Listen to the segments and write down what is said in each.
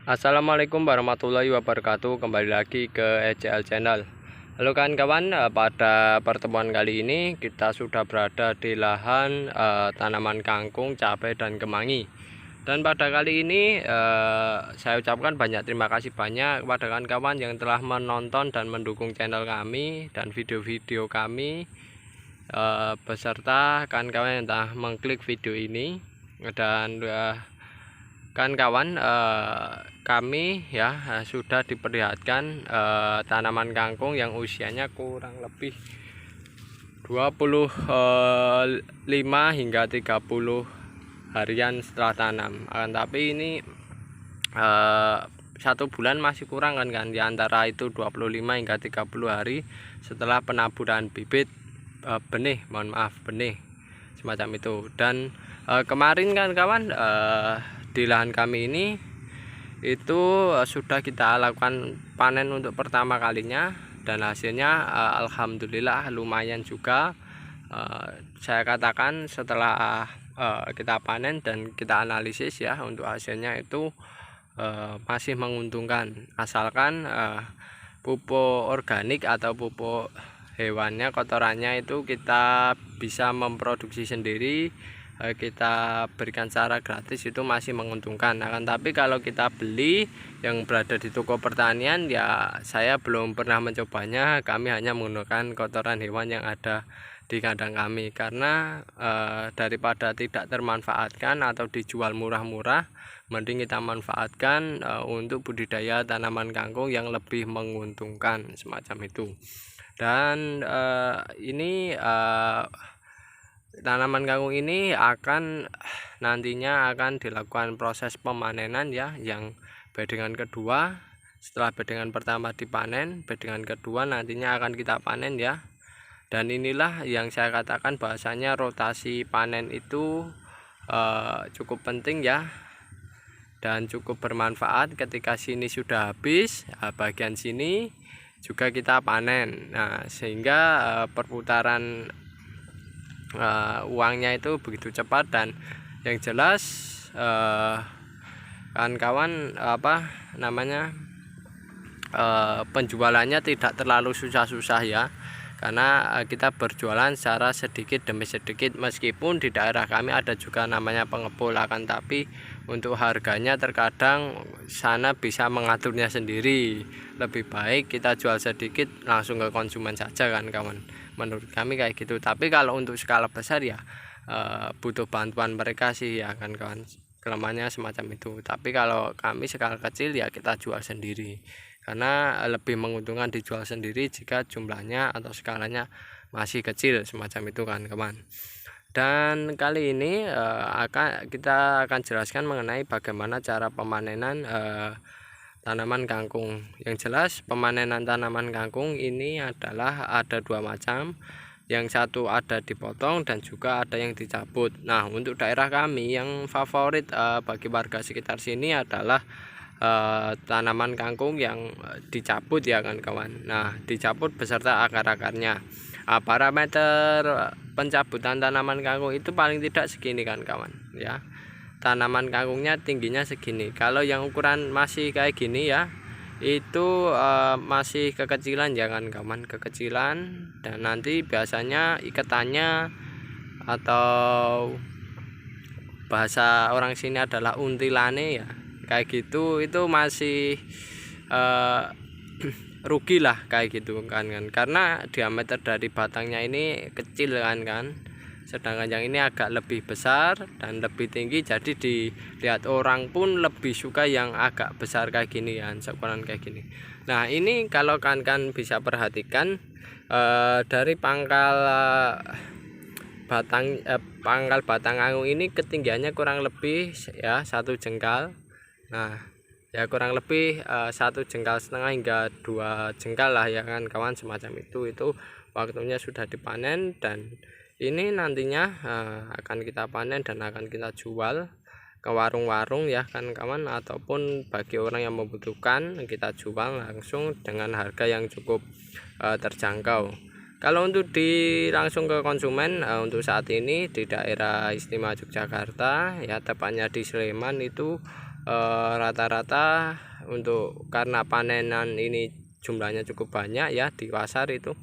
Assalamualaikum warahmatullahi wabarakatuh. Kembali lagi ke ECL Channel. Halo kawan-kawan, pada pertemuan kali ini kita sudah berada di lahan tanaman kangkung, cabai dan kemangi. Dan pada kali ini saya ucapkan banyak terima kasih banyak kepada kawan-kawan yang telah menonton dan mendukung channel kami dan video-video kami, beserta kawan-kawan yang telah mengklik video ini. Dan kawan-kawan, kami sudah diperlihatkan tanaman kangkung yang usianya kurang lebih 25 hingga 30 harian setelah tanam. Tapi ini 1 bulan masih kurang kan, di antara itu 25 hingga 30 hari setelah penaburan bibit benih, benih semacam itu. Dan kemarin kan kawan, di lahan kami ini itu sudah kita lakukan panen untuk pertama kalinya, dan hasilnya alhamdulillah lumayan juga. Saya katakan setelah kita panen dan kita analisis untuk hasilnya itu masih menguntungkan, asalkan pupuk organik atau pupuk hewannya, kotorannya itu kita bisa memproduksi sendiri, kita berikan secara gratis, itu masih menguntungkan. Tapi kalau kita beli yang berada di toko pertanian, saya belum pernah mencobanya. Kami hanya menggunakan kotoran hewan yang ada di kandang kami, karena daripada tidak termanfaatkan atau dijual murah-murah, mending kita manfaatkan untuk budidaya tanaman kangkung yang lebih menguntungkan semacam itu. Dan ini tanaman kangkung ini nantinya akan dilakukan proses pemanenan yang bedengan kedua. Setelah bedengan pertama dipanen, bedengan kedua nantinya akan kita panen ya. Dan inilah yang saya katakan bahasanya rotasi panen itu cukup penting ya, dan cukup bermanfaat. Ketika sini sudah habis, bagian sini juga kita panen. Sehingga perputaran uangnya itu begitu cepat, dan yang jelas kawan-kawan penjualannya tidak terlalu susah-susah ya, karena kita berjualan secara sedikit demi sedikit. Meskipun di daerah kami ada juga namanya pengepul, tapi untuk harganya terkadang sana bisa mengaturnya sendiri. Lebih baik kita jual sedikit langsung ke konsumen saja kan kawan, menurut kami kayak gitu. Tapi kalau untuk skala besar butuh bantuan mereka sih ya kan kawan, kelemahannya semacam itu. Tapi kalau kami skala kecil kita jual sendiri, karena lebih menguntungkan dijual sendiri jika jumlahnya atau skalanya masih kecil semacam itu kan kawan. Dan kali ini kita akan jelaskan mengenai bagaimana cara pemanenan tanaman kangkung. Yang jelas pemanenan tanaman kangkung ini adalah ada dua macam. Yang satu ada dipotong dan juga ada yang dicabut. Untuk daerah kami yang favorit bagi warga sekitar sini adalah tanaman kangkung yang dicabut ya kan kawan. Dicabut beserta akar-akarnya. Parameter pencabutan tanaman kangkung itu paling tidak segini kan kawan ya. Tanaman kangkungnya tingginya segini. Kalau yang ukuran masih kayak gini itu masih kekecilan jangan kawan, kekecilan. Dan nanti biasanya ikatannya atau bahasa orang sini adalah untilane kayak gitu, itu masih rugi lah kayak gitu kan, karena diameter dari batangnya ini kecil kan, sedangkan yang ini agak lebih besar dan lebih tinggi. Jadi dilihat orang pun lebih suka yang agak besar kayak gini seukuran kayak gini. Ini kalau kan bisa perhatikan dari pangkal batang kangkung ini ketinggiannya kurang lebih 1 jengkal. Kurang lebih 1,5 jengkal hingga 2 jengkal lah ya kan kawan, semacam itu waktunya sudah dipanen. Dan ini nantinya akan kita panen dan akan kita jual ke warung-warung ya kan kawan, ataupun bagi orang yang membutuhkan kita jual langsung dengan harga yang cukup terjangkau. Kalau untuk langsung ke konsumen, untuk saat ini di daerah istimewa Yogyakarta tepatnya di Sleman itu rata-rata untuk karena panenan ini jumlahnya cukup banyak ya di pasar itu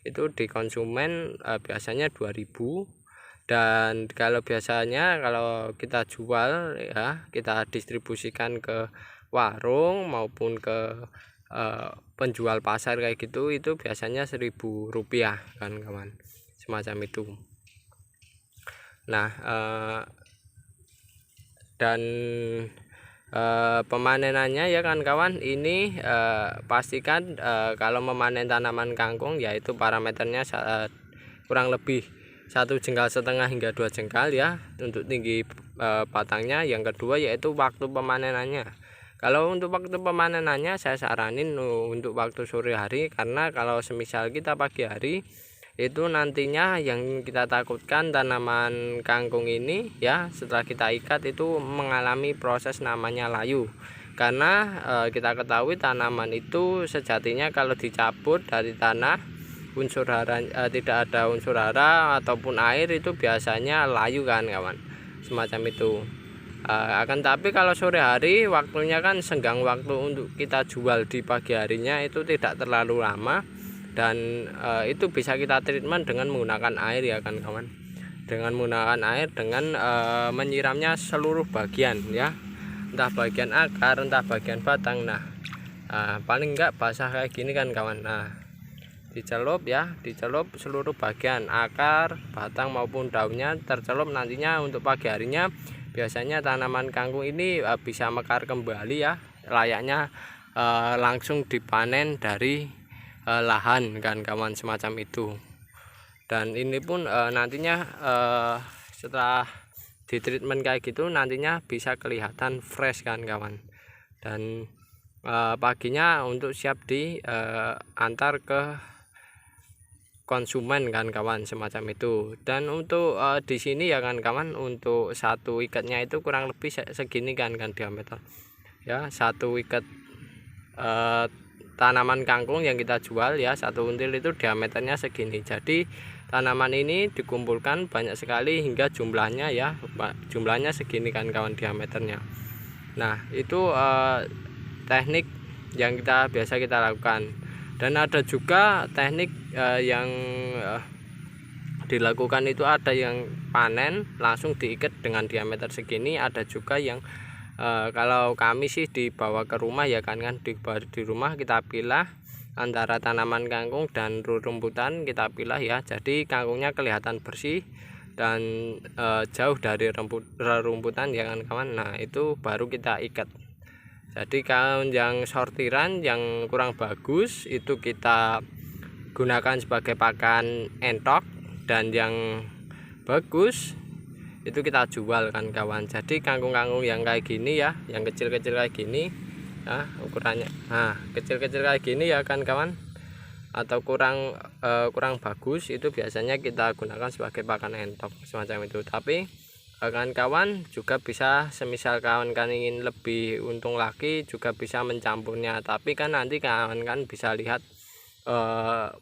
di konsumen biasanya 2000, dan kalau biasanya kalau kita jual ya, kita distribusikan ke warung maupun ke penjual pasar kayak gitu, itu biasanya Rp1.000 kan kawan, semacam itu. Nah dan pemanenannya ya kan kawan, ini pastikan kalau memanen tanaman kangkung yaitu parameternya kurang lebih 1,5 jengkal hingga 2 jengkal ya untuk tinggi batangnya. Yang kedua yaitu waktu pemanenannya. Kalau untuk waktu pemanenannya saya saranin untuk waktu sore hari, karena kalau semisal kita pagi hari itu nantinya yang kita takutkan tanaman kangkung ini ya setelah kita ikat itu mengalami proses namanya layu, karena kita ketahui tanaman itu sejatinya kalau dicabut dari tanah unsur hara tidak ada unsur hara ataupun air itu biasanya layu kan kawan, semacam itu. Akan tapi kalau sore hari waktunya kan senggang waktu untuk kita jual di pagi harinya itu tidak terlalu lama, dan itu bisa kita treatment dengan menggunakan air ya kan kawan, dengan menggunakan air dengan menyiramnya seluruh bagian ya, entah bagian akar entah bagian batang. Nah paling enggak basah kayak gini kan kawan. Nah dicelup ya, dicelup seluruh bagian akar, batang maupun daunnya tercelup. Nantinya untuk pagi harinya biasanya tanaman kangkung ini bisa mekar kembali ya, layaknya langsung dipanen dari lahan kan kawan, semacam itu. Dan ini pun nantinya setelah di treatment kayak gitu nantinya bisa kelihatan fresh kan kawan, dan paginya untuk siap di antar ke konsumen kan kawan, semacam itu. Dan untuk di sini ya kan kawan, untuk satu ikatnya itu kurang lebih segini kan diameter ya, satu ikat tanaman kangkung yang kita jual ya, satu until itu diameternya segini. Jadi tanaman ini dikumpulkan banyak sekali hingga jumlahnya ya, jumlahnya segini kan kawan diameternya. Nah itu teknik yang biasa kita lakukan. Dan ada juga teknik yang dilakukan itu, ada yang panen langsung diikat dengan diameter segini, ada juga yang kalau kami sih dibawa ke rumah ya kan, di rumah kita pilah antara tanaman kangkung dan rumputan, kita pilah ya, jadi kangkungnya kelihatan bersih dan jauh dari rumputan ya kan kawan. Nah itu baru kita ikat. Jadi kalau yang sortiran yang kurang bagus itu kita gunakan sebagai pakan entok, dan yang bagus itu kita jual kan kawan. Jadi kangkung-kangkung yang kayak gini ya, yang kecil-kecil kayak gini nah ukurannya, nah kecil-kecil kayak gini ya kan kawan, atau kurang bagus, itu biasanya kita gunakan sebagai pakan entok semacam itu. Tapi kawan-kawan juga bisa, semisal kawan ingin lebih untung lagi juga bisa mencampurnya, tapi kan nanti kawan bisa lihat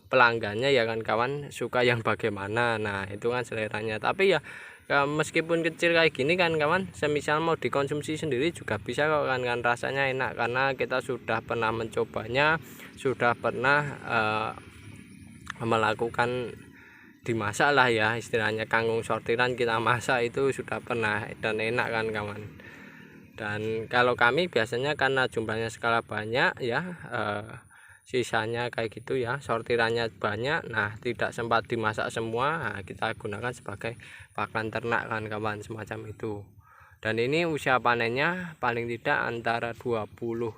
pelanggannya ya kan kawan suka yang bagaimana. Nah itu kan seleranya. Tapi ya meskipun kecil kayak gini kan kawan, semisal mau dikonsumsi sendiri juga bisa kok kan, rasanya enak karena kita sudah pernah mencobanya, sudah pernah melakukan dimasak lah ya, istilahnya kangkung sortiran kita masak itu sudah pernah, dan enak kan kawan. Dan kalau kami biasanya karena jumlahnya skala banyak ya, sisanya kayak gitu ya, sortirannya banyak, nah tidak sempat dimasak semua, nah, kita gunakan sebagai pakan ternak kan kawan, semacam itu. Dan ini usia panennya paling tidak antara 21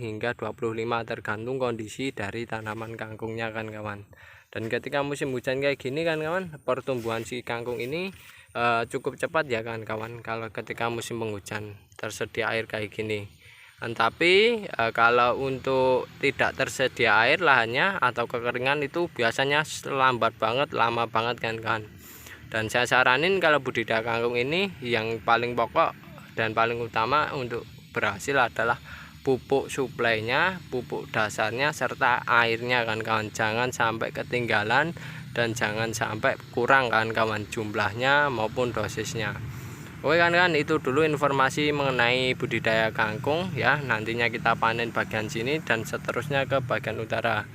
hingga 25 tergantung kondisi dari tanaman kangkungnya kan kawan. Dan ketika musim hujan kayak gini kan kawan, pertumbuhan si kangkung ini cukup cepat ya kan kawan, kalau ketika musim penghujan tersedia air kayak gini. Tapi kalau untuk tidak tersedia air lahannya atau kekeringan itu biasanya lambat banget, lama banget kan. Dan saya saranin kalau budidaya kangkung ini yang paling pokok dan paling utama untuk berhasil adalah pupuk suplainya, pupuk dasarnya, serta airnya kan kawan. Jangan sampai ketinggalan dan jangan sampai kurang kan kawan, jumlahnya maupun dosisnya. Oke kan itu dulu informasi mengenai budidaya kangkung ya. Nantinya kita panen bagian sini dan seterusnya ke bagian utara.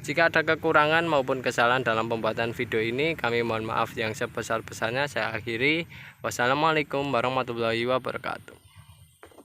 Jika ada kekurangan maupun kesalahan dalam pembuatan video ini, kami mohon maaf yang sebesar-besarnya. Saya akhiri. Wassalamualaikum warahmatullahi wabarakatuh.